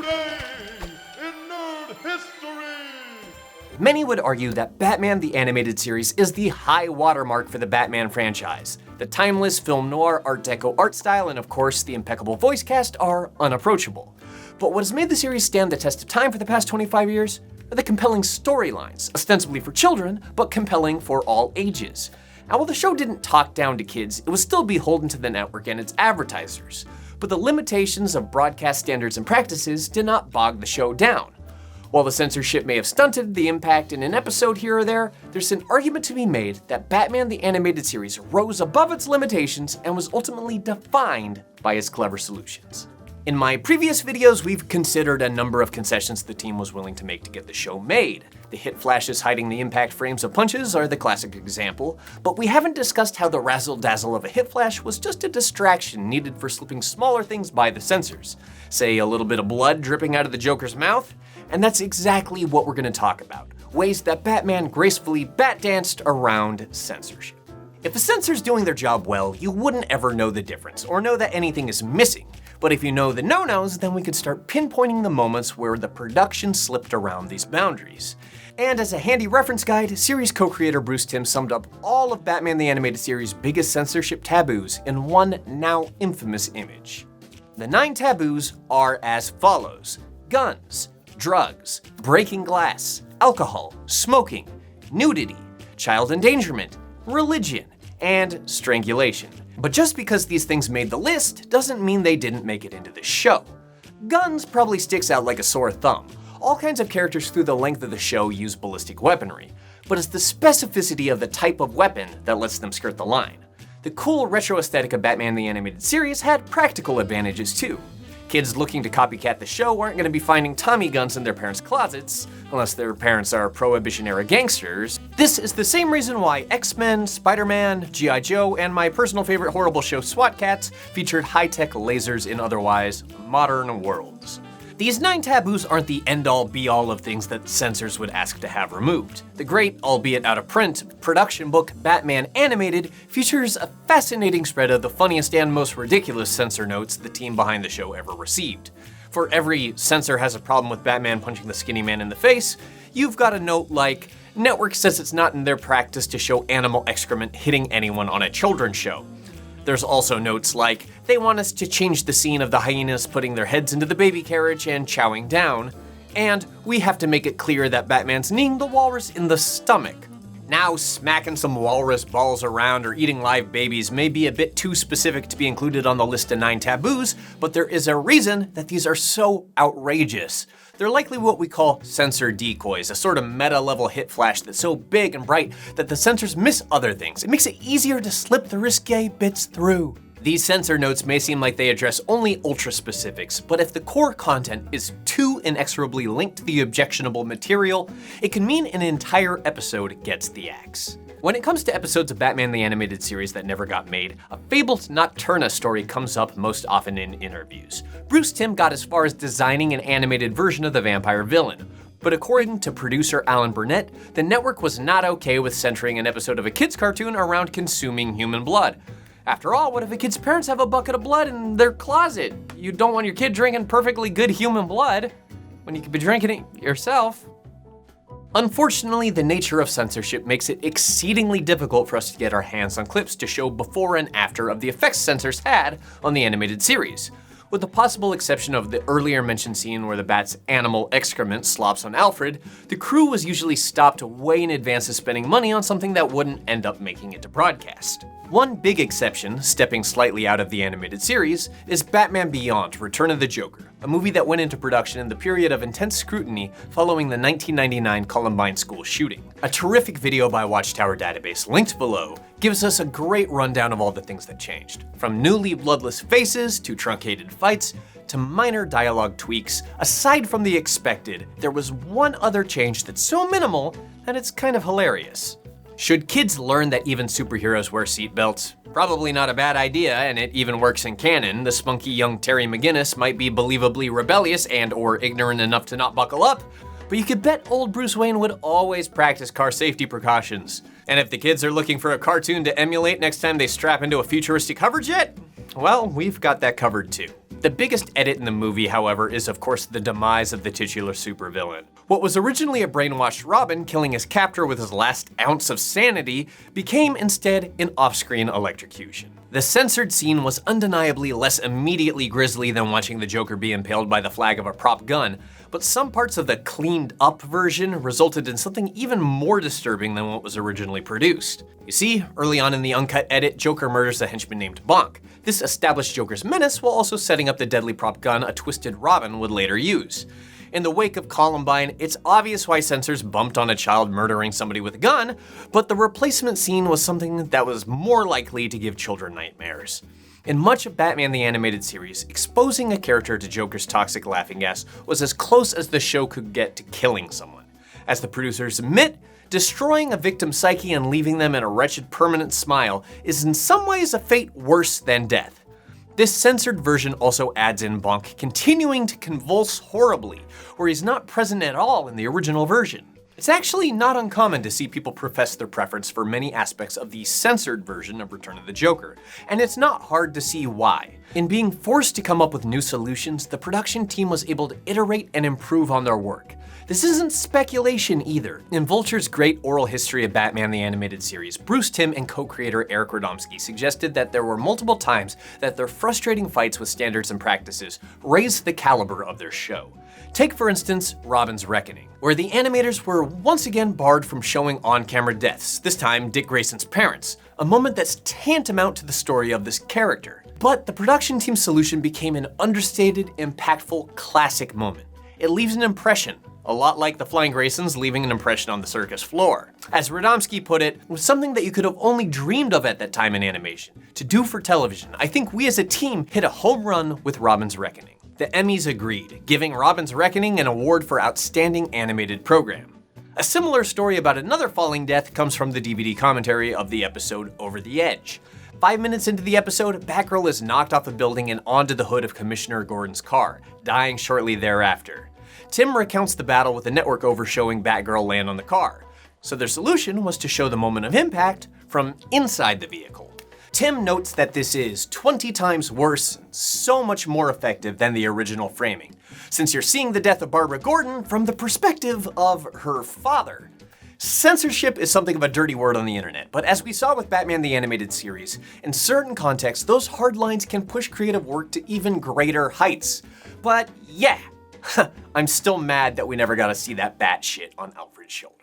Today in Nerd History! Many would argue that Batman the Animated Series is the high watermark for the Batman franchise. The timeless film noir Art Deco art style and of course the impeccable voice cast are unapproachable. But what has made the series stand the test of time for the past 25 years are the compelling storylines, ostensibly for children, but compelling for all ages. Now, while the show didn't talk down to kids, it was still beholden to the network and its advertisers. But the limitations of broadcast standards and practices did not bog the show down. While the censorship may have stunted the impact in an episode here or there, there's an argument to be made that Batman the Animated Series rose above its limitations and was ultimately defined by its clever solutions. In my previous videos, we've considered a number of concessions the team was willing to make to get the show made. The hit flashes hiding the impact frames of punches are the classic example, but we haven't discussed how the razzle-dazzle of a hit flash was just a distraction needed for slipping smaller things by the censors. Say a little bit of blood dripping out of the Joker's mouth, and that's exactly what we're gonna talk about. Ways that Batman gracefully bat-danced around censorship. If the censor's doing their job well, you wouldn't ever know the difference or know that anything is missing. But if you know the no-nos, then we could start pinpointing the moments where the production slipped around these boundaries. And as a handy reference guide, series co-creator Bruce Timm summed up all of Batman the Animated Series' biggest censorship taboos in one now infamous image. The 9 taboos are as follows: guns, drugs, breaking glass, alcohol, smoking, nudity, child endangerment, religion, and strangulation. But just because these things made the list doesn't mean they didn't make it into the show. Guns probably sticks out like a sore thumb. All kinds of characters through the length of the show use ballistic weaponry, but it's the specificity of the type of weapon that lets them skirt the line. The cool retro aesthetic of Batman the Animated Series had practical advantages too. Kids looking to copycat the show aren't going to be finding Tommy guns in their parents' closets, unless their parents are Prohibition-era gangsters. This is the same reason why X-Men, Spider-Man, G.I. Joe, and my personal favorite horrible show SWAT Cats featured high-tech lasers in otherwise modern worlds. These 9 taboos aren't the end-all be-all of things that censors would ask to have removed. The great, albeit out-of-print, production book Batman Animated features a fascinating spread of the funniest and most ridiculous censor notes the team behind the show ever received. For every censor has a problem with Batman punching the skinny man in the face, you've got a note like, network says it's not in their practice to show animal excrement hitting anyone on a children's show. There's also notes like, they want us to change the scene of the hyenas putting their heads into the baby carriage and chowing down, and we have to make it clear that Batman's kneeing the walrus in the stomach. Now, smacking some walrus balls around or eating live babies may be a bit too specific to be included on the list of 9 taboos, but there is a reason that these are so outrageous. They're likely what we call censor decoys, a sort of meta-level hit flash that's so big and bright that the censors miss other things. It makes it easier to slip the risque bits through. These censor notes may seem like they address only ultra-specifics, but if the core content is too inexorably linked to the objectionable material, it can mean an entire episode gets the axe. When it comes to episodes of Batman the Animated Series that never got made, a fabled Nocturna story comes up most often in interviews. Bruce Timm got as far as designing an animated version of the vampire villain. But according to producer Alan Burnett, the network was not okay with centering an episode of a kid's cartoon around consuming human blood. After all, what if a kid's parents have a bucket of blood in their closet? You don't want your kid drinking perfectly good human blood when you could be drinking it yourself. Unfortunately, the nature of censorship makes it exceedingly difficult for us to get our hands on clips to show before and after of the effects censors had on the animated series. With the possible exception of the earlier mentioned scene where the bat's animal excrement slops on Alfred, the crew was usually stopped way in advance of spending money on something that wouldn't end up making it to broadcast. One big exception, stepping slightly out of the animated series, is Batman Beyond: Return of the Joker, a movie that went into production in the period of intense scrutiny following the 1999 Columbine school shooting. A terrific video by Watchtower Database, linked below, gives us a great rundown of all the things that changed. From newly bloodless faces to truncated fights to minor dialogue tweaks, aside from the expected, there was one other change that's so minimal that it's kind of hilarious. Should kids learn that even superheroes wear seatbelts? Probably not a bad idea, and it even works in canon. The spunky young Terry McGinnis might be believably rebellious and/or ignorant enough to not buckle up, but you could bet old Bruce Wayne would always practice car safety precautions. And if the kids are looking for a cartoon to emulate next time they strap into a futuristic hover jet, well, we've got that covered too. The biggest edit in the movie, however, is of course the demise of the titular supervillain. What was originally a brainwashed Robin killing his captor with his last ounce of sanity became instead an off-screen electrocution. The censored scene was undeniably less immediately grisly than watching the Joker be impaled by the flag of a prop gun, but some parts of the cleaned up version resulted in something even more disturbing than what was originally produced. You see, early on in the uncut edit, Joker murders a henchman named Bonk. This established Joker's menace while also setting up the deadly prop gun a twisted Robin would later use. In the wake of Columbine, it's obvious why censors bumped on a child murdering somebody with a gun, but the replacement scene was something that was more likely to give children nightmares. In much of Batman the Animated Series, exposing a character to Joker's toxic laughing gas was as close as the show could get to killing someone. As the producers admit, destroying a victim's psyche and leaving them in a wretched permanent smile is in some ways a fate worse than death. This censored version also adds in Bonk continuing to convulse horribly, where he's not present at all in the original version. It's actually not uncommon to see people profess their preference for many aspects of the censored version of Return of the Joker, and it's not hard to see why. In being forced to come up with new solutions, the production team was able to iterate and improve on their work. This isn't speculation either. In Vulture's great oral history of Batman the Animated Series, Bruce Timm and co-creator Eric Radomski suggested that there were multiple times that their frustrating fights with standards and practices raised the caliber of their show. Take, for instance, Robin's Reckoning, where the animators were once again barred from showing on-camera deaths, this time Dick Grayson's parents, a moment that's tantamount to the story of this character. But the production team's solution became an understated, impactful, classic moment. It leaves an impression, a lot like the Flying Graysons leaving an impression on the circus floor. As Radomski put it was something that you could have only dreamed of at that time in animation. To do for television, I think we as a team hit a home run with Robin's Reckoning. The Emmys agreed, giving Robin's Reckoning an award for Outstanding Animated Program. A similar story about another falling death comes from the DVD commentary of the episode Over the Edge. 5 minutes into the episode, Batgirl is knocked off a building and onto the hood of Commissioner Gordon's car, dying shortly thereafter. Timm recounts the battle with the network overshowing Batgirl land on the car, so their solution was to show the moment of impact from inside the vehicle. Timm notes that this is 20 times worse and so much more effective than the original framing, since you're seeing the death of Barbara Gordon from the perspective of her father. Censorship is something of a dirty word on the internet, but as we saw with Batman the Animated Series, in certain contexts, those hard lines can push creative work to even greater heights. But yeah, I'm still mad that we never got to see that bat shit on Alfred's shoulder.